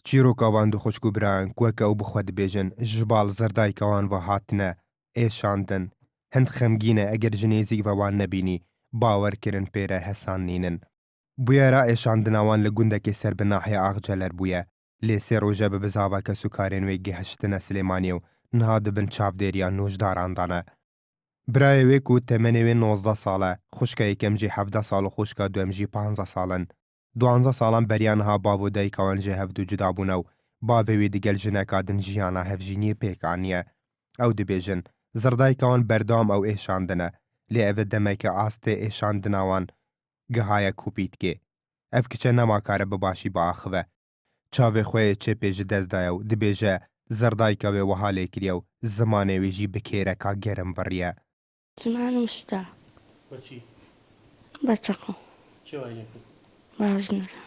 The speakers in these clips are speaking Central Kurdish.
چیرۆکاوان دوخۆشک و برایان کوەکە ئەو بخوا دەبێژن ژباڵ زەردایکەوان بە هاتنە ئێشاندن هەند خەمگینە ئەگەر ژنێزیک بەوان نەبینی باوەرکردن پێرە هەسان نینن بویێرا ئێشاندناوان لە گوندێکی سەر بناحی ئاغجەلەر بووە لێ سێ ڕۆژە بە بزاوە کە سوکارێن وێ گەهشتنە سلێمانی و نها دبن چاودێریان نوشداراندانە برایەوێک و تەمەنێوێ 19 ساڵە خوشکە یەکەمجی 17 ساڵ و خوشکە دوێمژی 15 ساڵن 12 ساڵان بەریانها باو و دایکەوانژێ هەفتوو جودابوونە و باوێوی دیگەل ژنەکادن ژیانە هەفژینیە پێکانیە ئەو دەبێژن زەردایکەوان بەردەوام ئەو ئێشاندنە لێ ئەوە دەمەکە ئاستێ ئێشاندناوان گەهایە کوپیتکێ ئەف کچە نەماکارە بەباشی بەئاخوە چاوێ خۆیە چێ پێژ دەستدایە و دبێژە زەردایکەوێ وەها لێکریە و زمانێویژی بکێرەکە گەرم بڕیە زمان وشتا بچی؟ بچەقۆ چه وای لێکرد؟ باژنەکە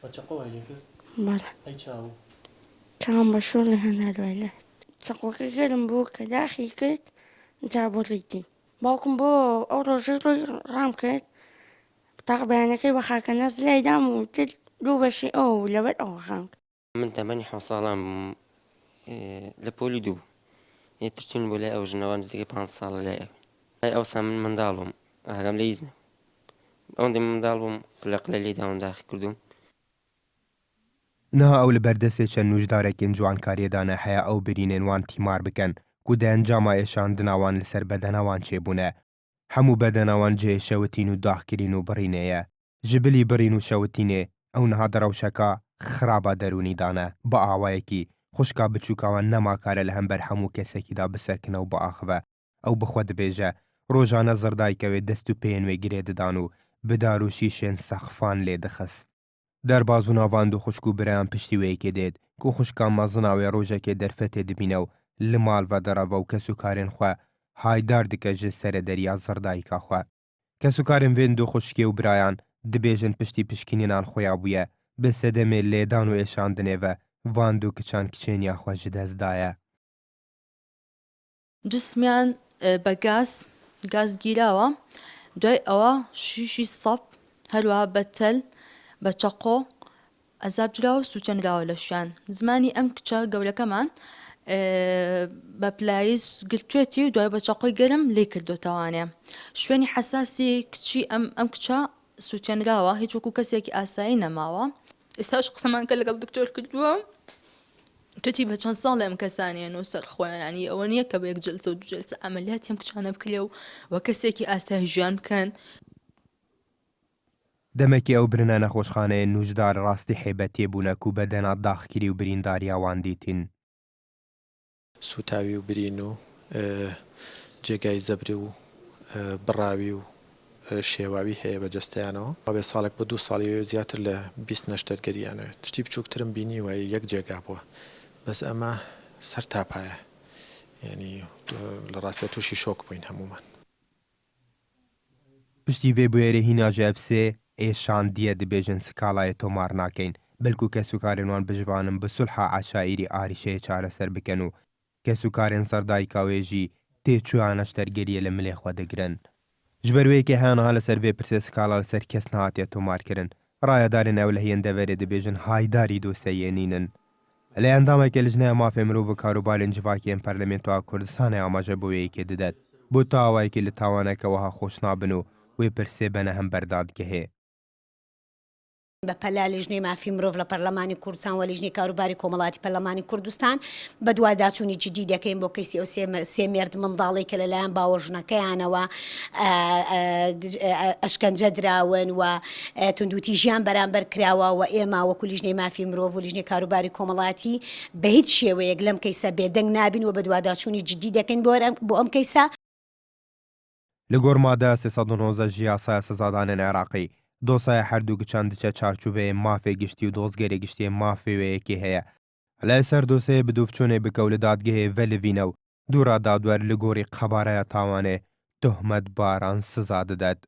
بەچەقۆ وای لێکرد؟ بەڵێ ئەی چاو؟ چاوم بە شۆڵی هەنا دوای لێت چەقۆکە گەرم بوو کە داخی کرد جا بۆ ڕیتی باوکم بۆ ئەو ڕۆژەی ڕۆی ڕام کرد تاق بەیانەکەی بە خاکە نەست لای دام و تر دوو بەشی ئەو لەبەر ئەوە خام من تەمەنی 7 ساڵم لە پۆلی دوو یەتر چون بۆ لای ئەو ژنەوە نزیکەی 5 ساڵە لای ئەوسا من منداڵ بووم هەگەم لە ئیزنە ئەوەندەی منداڵ بووم قلە لێ داوم داخی کردوم نها ئەو لە بەردەستێ چەند نوژدارێکین جوانکاریەدانە هەیە ئەو برینێنوان تیمار بکەن کو دەنجاما ئێشاندناوان لەسەر بەدەناوان چێبوونە هەموو بەدەناوان جێ شەوتین و داخکردین و بڕینەیە ژبلی بڕین و شەوتینێ ئەو نها دەڕەوشەکە خراپە دەرونیدانە بە ئاوایەکی خوشکا بچووکەوان نەماکارە لە هەمبەر هەموو کەسێکیدا بسەکنە و بە ئاخوە ئەو بخوا دەبێژە ڕۆژانە زەردایکەوێ دەست و پێێنوێ گرێ ددان و بدار و شیشێن سەخفان لێ دەخست دەرباز بووناوان و خوشک و برایان پشتیوەیەکێ دێت کو خوشکان مەزناوێ ڕۆژێکێ دەرفەتێ دبینە و لە ماڵڤە دەڕەوە و کەس و کارێن خوا هایدار دکە ژە سەرە دەریا زەردایکا خوا کەس و کارێن وێن دو خوشکێ و برایان دبێژن پشتی پشکینینان خۆیا بووە بە سەدەمێ لێدان و ئێشاندنێڤە وان دوو کچان کچێنیا خوا ژ دەستدایە جسمیان بە گاز گیراوە دوای ئەوە شیشی سەپ هەروەها بەتەل بە چەقۆ ئەزاب جراوە سوچەنراوە لە شوێن زمانی ئەم کچە گەورەکەمان بە پلایس گرتوێتی و دوای بە چەقۆی گەرم لێ کردوتەوانێ شوێنی حەساسی کچی ئەم کچە سوچەنراوە هیچ وەکو کەسێکی ئاسایی نەماوە ئێستاش قسەمان کە لەگەڵ دکتۆر کردووە توتی بە چەند ساڵ ئەم کەسانیان و سەرخۆیانانی ئەوە نییە کە بە یەک جلسە و دو جلسە ئەمەلیاتی ئەم کچانە بکرێ و کەسێکی ئاسایی ژیان بکەن دەمەکی ئەو برنە نەخۆشخانەیە نوژدار ڕاستی حیبەتێ بوونەک و بەدەنا داخکری و برینداریاوان دیتین سوتاوی و برین و جێگای زەبر و بڕاوی و شێواوی هەیە بە جەستەیانەوە بێ ساڵێک بە 2 ساڵی زیاتر لە 20 نەشتەرگەریانەوە تشتی بچووکترم بینی وای یەک جێگا بووە بەس ئەمە سەر تاپایە یعنی لە ڕاستە تووشی شۆک بووین هەمومان پشتی وێ بوێرە هیناژە ئەفسێ ئێشاندیە دەبێژن سکاڵایە تۆمار ناکەین بەلکو کەس و کارێنوان بژوانن بە سولحە عاشائیری ئاریشەیە چارەسەر بکەن و کەس و کارێن سەردایکاوێژی تێچوانە شتەرگەریە لە ملێخوا دەگرن ژبەروەیەکی هیانەها لەسەر وێ پرسێ سکاڵا لەسەر کەس نهاتێت تۆمارکردن ڕایەدارێن ئەو لە هێندەوەرێ دەبێژن هایداری دۆسەیەنینن لە ئەندامێکە لژنەیە مافێ مرۆڤ و کاروبارێن جڤاکیان پەرلەمێنتوا کوردستانی ئاماژە بۆ یەکێ دەدات بۆ تاوایەکی لە تاوانەکەوەها خۆش نابن و وێ پرسێ بەنە هەم بەردادگەهەیە بە پەلا لیژنەی مافی مرۆڤ لە پەرلەمانی کوردستان و لیژنەی کاروباری کۆمەڵاتی پەرلەمانی کوردستان بە دوواداچوونی جدی دەکەین بۆ کەسی ئەو سێ مێرد منداڵی کە لەلایەن باوەژنەکەیانەوە ئەشکەنجە دراون و توندوتی ژیان بەرامبەر کراوە و ئێمە وەکو لیژنەی مافی مرۆڤ و لیژنەی کاروباری کۆمەڵاتی بە هیچ شێوەیەک لەم کەیسە بێدەنگ نابین و بە دوواداچوونی جدی دەکەین بۆ ئەم کەیسە لە گۆرمادا 390 ژیاسایە سزادانên عێراقی دۆسایە هەردوو گچان دچە چارچوبەیە مافێ گشتی و دۆزگەرێ گشتیە مافێوەیەکی هەیە لای سەر دۆسەیە بدووفچۆنێ بکە و لە دادگەهەیە ڤەلڤینە و دوورا دادوەر لە گۆڕی قەبارەیە تاوانێ تۆهمەت باران سزا دەدات